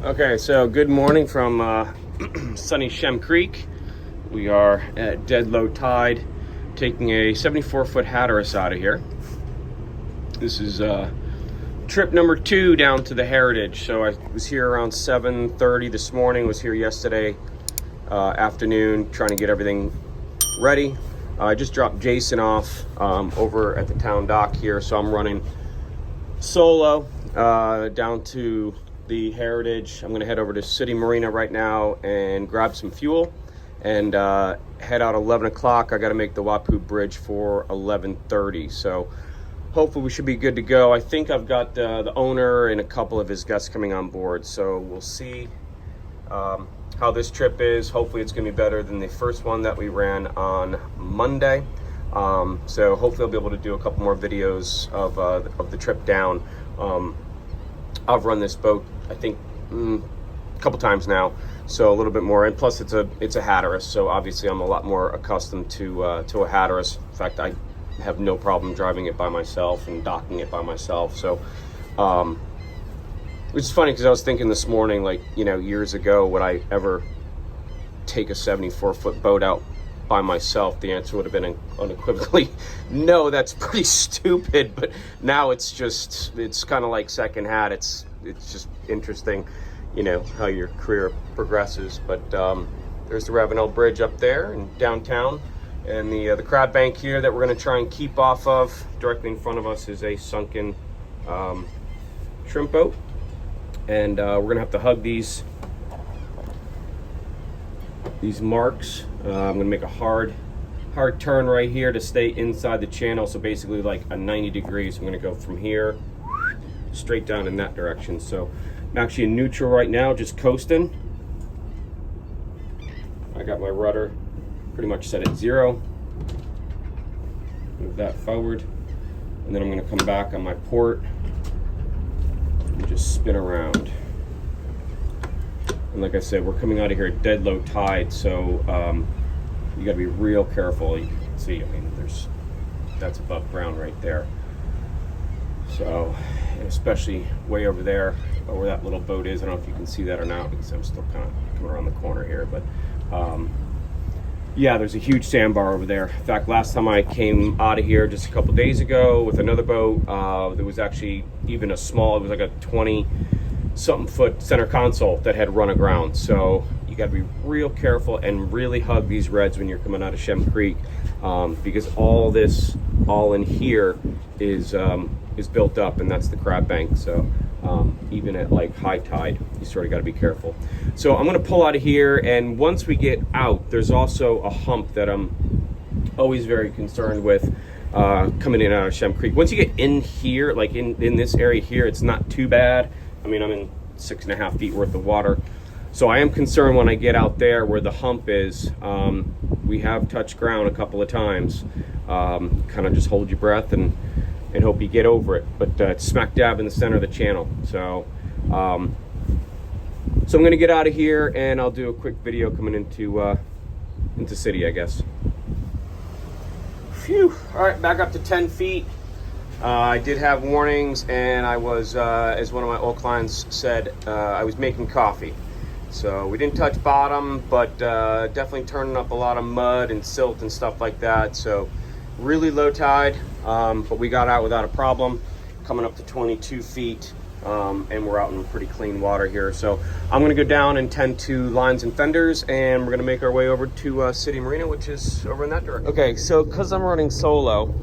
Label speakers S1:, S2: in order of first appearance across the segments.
S1: Okay, so good morning from sunny Shem Creek. We are at dead low tide, taking a 74-foot Hatteras out of here. This is trip number 2 down to the Heritage. So I was here around 7:30 this morning, was here yesterday afternoon trying to get everything ready. I just dropped Jason off over at the town dock here, so I'm running solo down to the Heritage. I'm gonna head over to City Marina right now and grab some fuel and head out 11 o'clock. I gotta make the Wapu Bridge for 11:30. So hopefully we should be good to go. I think I've got the owner and a couple of his guests coming on board. So we'll see how this trip is. Hopefully it's gonna be better than the first one that we ran on Monday. So hopefully I'll be able to do a couple more videos of the trip down. I've run this boat, I think, a couple times now, so a little bit more. And plus, it's a Hatteras, so obviously I'm a lot more accustomed to a Hatteras. In fact, I have no problem driving it by myself and docking it by myself. So, which is funny because I was thinking this morning, like, you know, years ago, would I ever take a 74-foot boat out by myself? The answer would have been unequivocally no. That's pretty stupid. But now it's kind of like second hat. It's just interesting, you know, how your career progresses. But there's the Ravenel Bridge up there in downtown, and the crab bank here that we're going to try and keep off of. Directly in front of us is a sunken shrimp boat, and we're going to have to hug these marks. I'm gonna make a hard turn right here to stay inside the channel. So basically like a 90 degrees. I'm gonna go from here straight down in that direction. So I'm actually in neutral right now, just coasting. I got my rudder pretty much set at 0. Move that forward, and then I'm gonna come back on my port and just spin around. And like I said, we're coming out of here at dead low tide, so you got to be real careful. You can see, I mean, that's above ground right there. So, and especially way over there, where that little boat is. I don't know if you can see that or not, because I'm still kind of coming around the corner here. But yeah, there's a huge sandbar over there. In fact, last time I came out of here just a couple days ago with another boat, there was actually even it was like a 20-something foot center console that had run aground. So you got to be real careful and really hug these reds when you're coming out of Shem Creek, because all in here is built up, and that's the crab bank. So even at like high tide, you sort of got to be careful. So I'm going to pull out of here, and once we get out, there's also a hump that I'm always very concerned with coming in and out of Shem Creek. Once you get in here, like in this area here, it's not too bad. I mean, I'm in 6.5 feet worth of water. So I am concerned when I get out there where the hump is. We have touched ground a couple of times. Kind of just hold your breath and hope you get over it. But it's smack dab in the center of the channel. So I'm going to get out of here, and I'll do a quick video coming into city, I guess. Phew. All right, back up to 10 feet. I did have warnings, and I was, as one of my old clients said, I was making coffee. So we didn't touch bottom, but definitely turning up a lot of mud and silt and stuff like that. So really low tide, but we got out without a problem, coming up to 22 feet, and we're out in pretty clean water here. So I'm gonna go down and tend to lines and fenders, and we're gonna make our way over to City Marina, which is over in that direction. Okay, so because I'm running solo,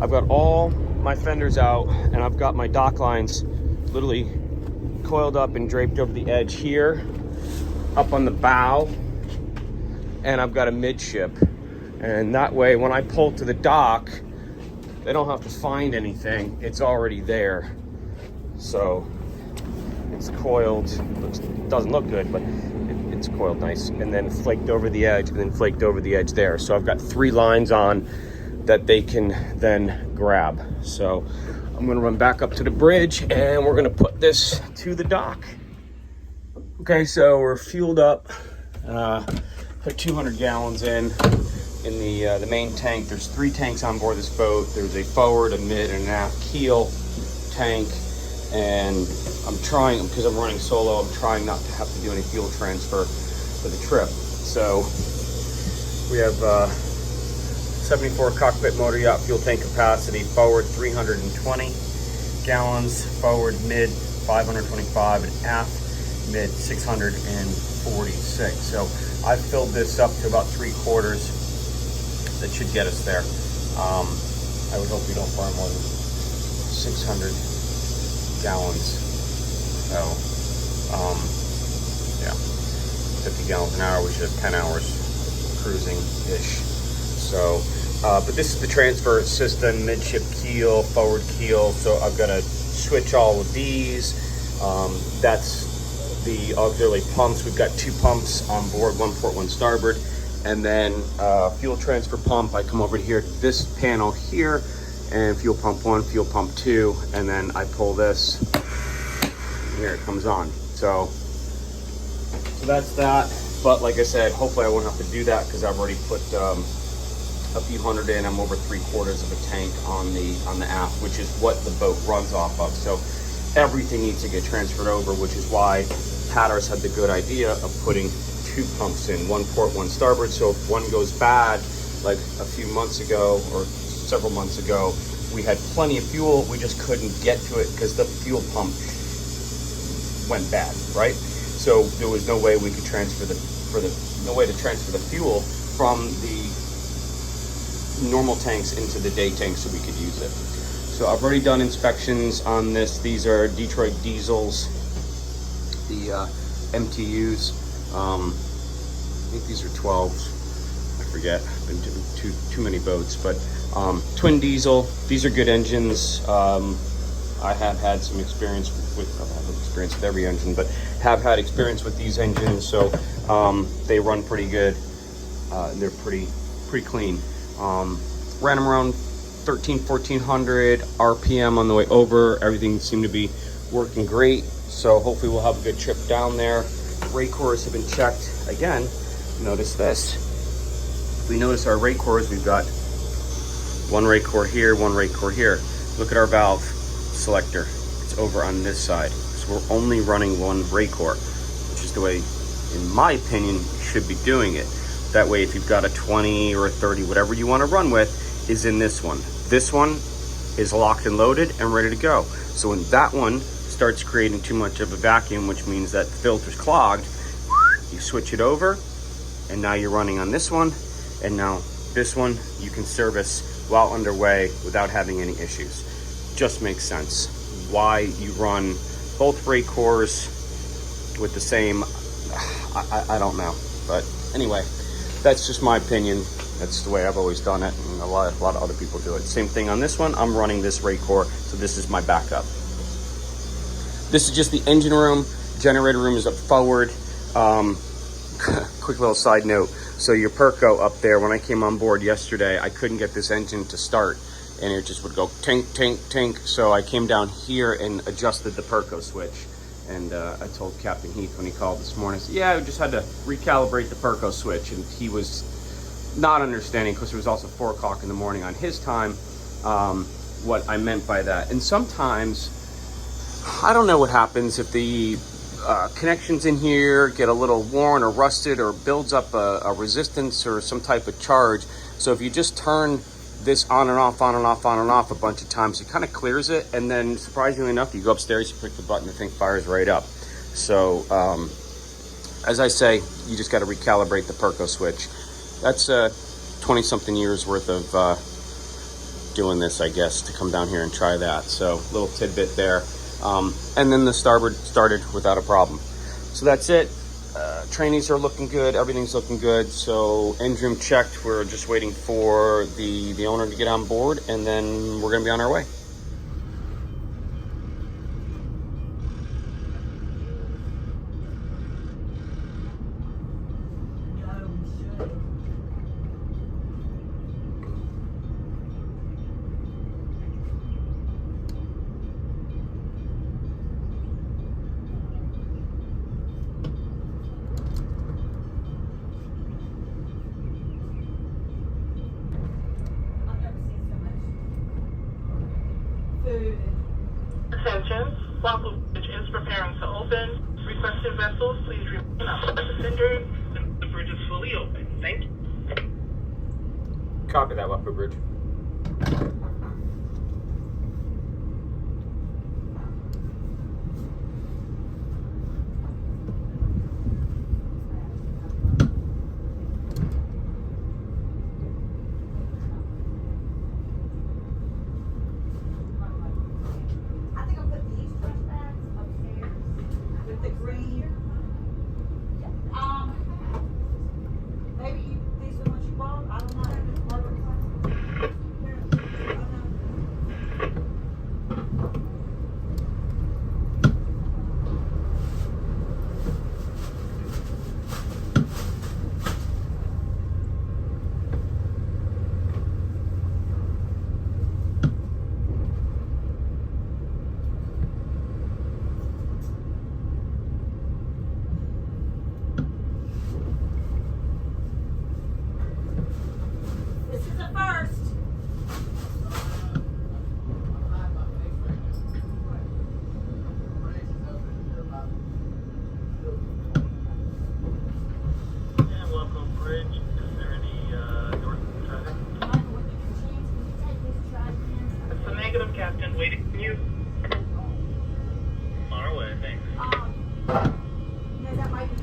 S1: I've got all my fenders out, and I've got my dock lines literally coiled up and draped over the edge here, up on the bow, and I've got a midship. And that way, when I pull to the dock, they don't have to find anything. It's already there. So it's coiled. Doesn't look good, but it's coiled nice, and then flaked over the edge, and then flaked over the edge there. So I've got 3 lines on that they can then grab. So I'm gonna run back up to the bridge, and we're gonna put this to the dock. Okay, so we're fueled up. Put 200 gallons in the main tank. There's 3 tanks on board this boat. There's a forward, a mid, and an aft keel tank. and I'm trying, because I'm running solo, I'm trying not to have to do any fuel transfer for the trip. So we have 74 cockpit motor yacht fuel tank capacity, forward 320 gallons, forward mid 525, and aft mid 646. So I filled this up to about 3/4. That should get us there. I would hope we don't burn more than 600 gallons. So yeah, 50 gallons an hour, we should have 10 hours cruising-ish. So, but this is the transfer system, midship keel, forward keel. So I've got to switch all of these. That's the auxiliary pumps. We've got 2 pumps on board, one port, one starboard. And then fuel transfer pump, I come over here to this panel here, and fuel pump 1, fuel pump 2, and then I pull this, and here it comes on. So that's that. But like I said, hopefully I won't have to do that, because I've already put a few hundred in. I'm over 3/4 of a tank on the aft, which is what the boat runs off of. So everything needs to get transferred over, which is why Hatteras had the good idea of putting 2 pumps in, one port, one starboard. So if one goes bad, like a few months ago or several months ago, we had plenty of fuel, we just couldn't get to it because the fuel pump went bad, right? So there was no way we could transfer no way to transfer the fuel from the normal tanks into the day tanks so we could use it. So I've already done inspections on this. These are Detroit diesels, the MTUs. I think these are 12s. I forget. I've been to too many boats, but twin diesel. These are good engines. I have had some experience with I have experience with every engine, but have had experience with these engines, so they run pretty good. They're pretty clean. Ran them around 1400 RPM on the way over. Everything seemed to be working great, so hopefully we'll have a good trip down there. Rate cores have been checked. Again, notice this. We notice our rate cores, we've got one rate core here, one rate core here. Look at our valve selector. It's over on this side. So we're only running one rate core, which is the way, in my opinion, you should be doing it. That way, if you've got a 20 or a 30, whatever you want to run with, is in this one. This one is locked and loaded and ready to go. So when that one starts creating too much of a vacuum, which means that the filter's clogged, you switch it over, and now you're running on this one, and now this one you can service while underway without having any issues. Just makes sense. Why you run both rate cores with the same, I don't know. But anyway, that's just my opinion. That's the way I've always done it, and a lot of other people do it. Same thing on this one. I'm running this rate core, so this is my backup. This is just the engine room. Generator room is up forward. Quick little side note. So your Perco up there, when I came on board yesterday, I couldn't get this engine to start, and it just would go tink, tink, tink. So I came down here and adjusted the Perco switch. And I told Captain Heath when he called this morning, I said, yeah, I just had to recalibrate the Perco switch. And he was not understanding, because it was also 4 o'clock in the morning on his time, what I meant by that. And sometimes, I don't know what happens if the connections in here get a little worn or rusted or builds up a resistance or some type of charge. So if you just turn this on and off, on and off, on and off a bunch of times, it kind of clears it. And then surprisingly enough, you go upstairs, you click the button, the thing fires right up. So as I say, you just got to recalibrate the Perco switch. That's 20 something years worth of doing this, I guess, to come down here and try that. So little tidbit there. And then the starboard started without a problem. So that's it. Trainees are looking good. Everything's looking good. So engine room checked. We're just waiting for the owner to get on board, and then we're going to be on our way.
S2: Attention. Waffle Bridge is preparing to open. Requested vessels, please remain on the fender. The bridge is fully open. Thank you.
S1: Copy that, Waffle Bridge.
S2: Captain, waiting for you. On our way, thanks.
S3: No, that might be.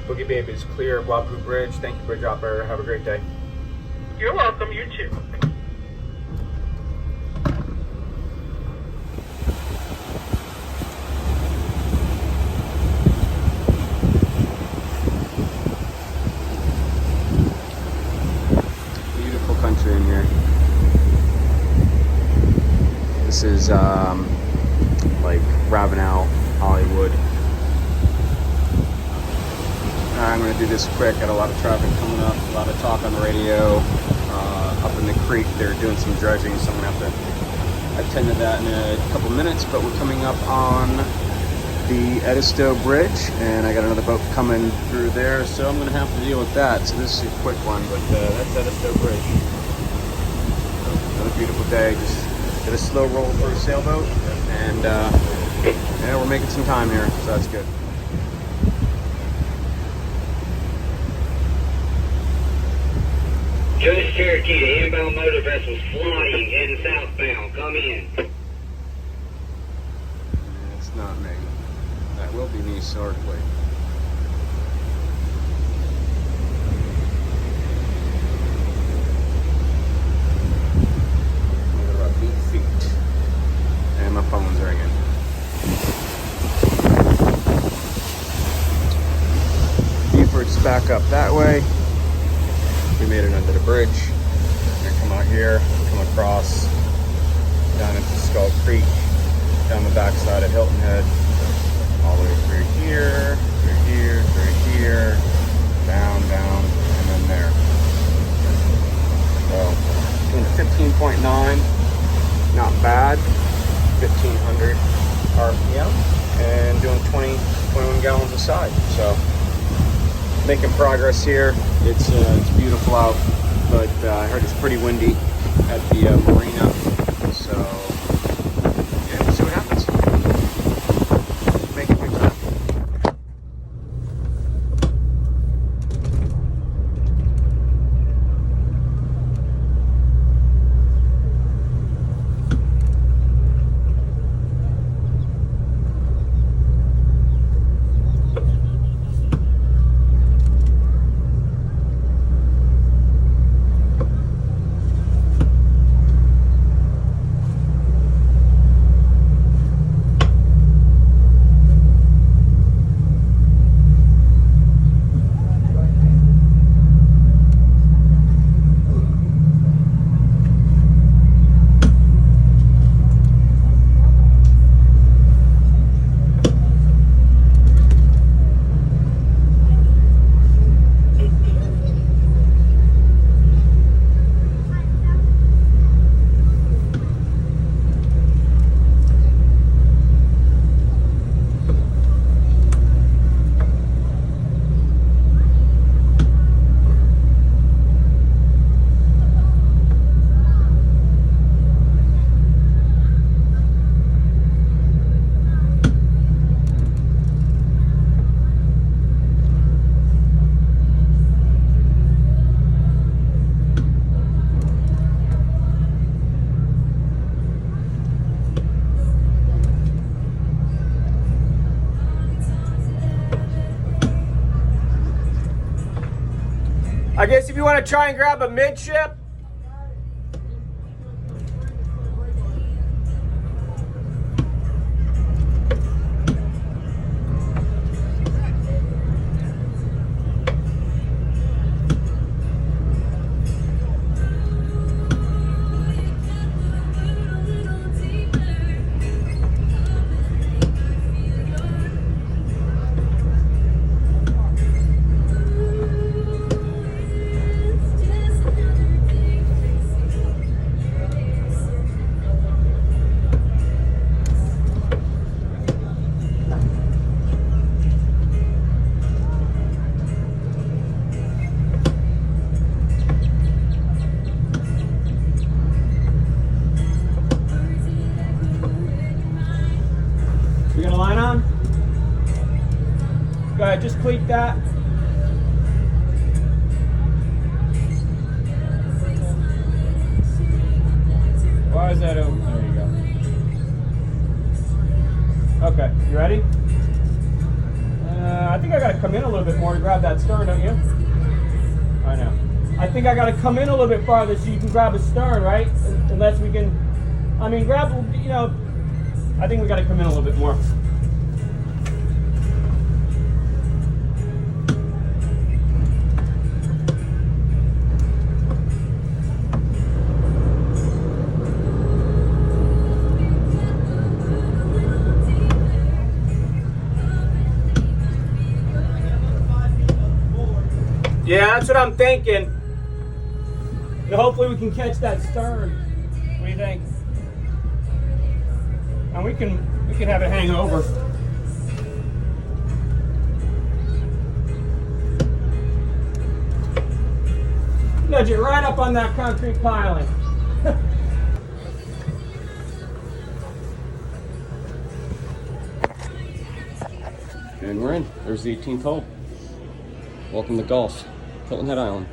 S1: Boogie Babe is clear of Wapu Bridge. Thank you, bridge operator. Have a great day.
S2: You're welcome, you too.
S1: Beautiful country in here. This is like Ravenel, Hollywood. I'm going to do this quick. Got a lot of traffic coming up, a lot of talk on the radio. Up in the creek, they're doing some dredging, so I'm going to have to attend to that in a couple minutes. But we're coming up on the Edisto Bridge, and I got another boat coming through there, so I'm going to have to deal with that. So this is a quick one, but that's Edisto Bridge. Another beautiful day. Just did a slow roll for a sailboat, and yeah, we're making some time here, so that's good.
S4: Coast Cherokee, the inbound motor vessel's flying, heading southbound. Come in.
S1: It's not me. That will be me shortly. About 8 feet. And my phone's ringing. Beaufort's back up that way. We made it under the bridge. We're gonna come out here, come across down into Skull Creek, down the backside of Hilton Head, all the way through here, down, and then there. So, doing 15.9, not bad, 1,500 RPM, and doing 21 gallons a side. So, making progress here. It's beautiful out, but I heard it's pretty windy at the marina, so yeah, we'll see what happens. Making good time. want to try and grab a midship? You got a line on? Go ahead, just cleat that. Why is that open? There you go. Okay, you ready? I think I gotta come in a little bit more to grab that stern, don't you? I know. I think I gotta come in a little bit farther so you can grab a stern, right? Unless we can, I mean, grab, you know, I think we gotta come in a little bit more. Yeah, that's what I'm thinking. And hopefully we can catch that stern. What do you think? And we can have it hang over. Nudge it right up on that concrete piling. And we're in. There's the 18th hole. Welcome to golf. Hilton Head Island.